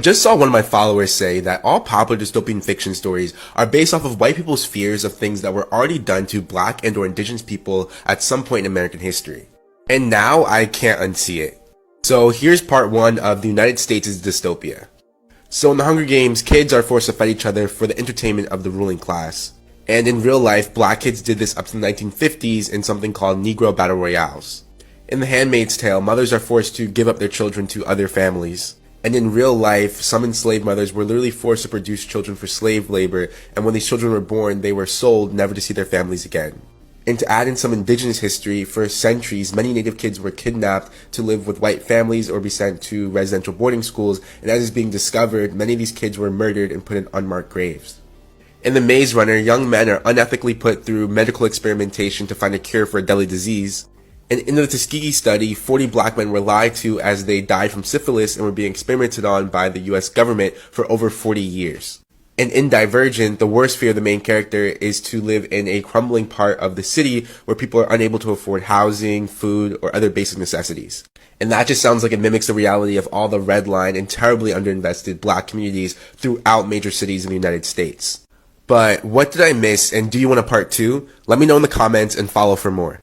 just saw one of my followers say that all popular dystopian fiction stories are based off of white people's fears of things that were already done to black and or indigenous people at some point in American history. And now I can't unsee it. So here's part 1 of the United States' dystopia. So in the Hunger Games, kids are forced to fight each other for the entertainment of the ruling class. And in real life, black kids did this up to the 1950s in something called Negro Battle Royales. In The Handmaid's Tale, mothers are forced to give up their children to other families. And in real life, some enslaved mothers were literally forced to produce children for slave labor, and when these children were born, they were sold never to see their families again. And to add in some indigenous history, for centuries, many native kids were kidnapped to live with white families or be sent to residential boarding schools, and as is being discovered, many of these kids were murdered and put in unmarked graves. In The Maze Runner, young men are unethically put through medical experimentation to find a cure for a deadly disease. And in the Tuskegee study, 40 black men were lied to as they died from syphilis and were being experimented on by the US government for over 40 years. And in Divergent, the worst fear of the main character is to live in a crumbling part of the city where people are unable to afford housing, food, or other basic necessities. And that just sounds like it mimics the reality of all the redlined and terribly underinvested black communities throughout major cities in the United States. But what did I miss, and do you want a part 2? Let me know in the comments and follow for more.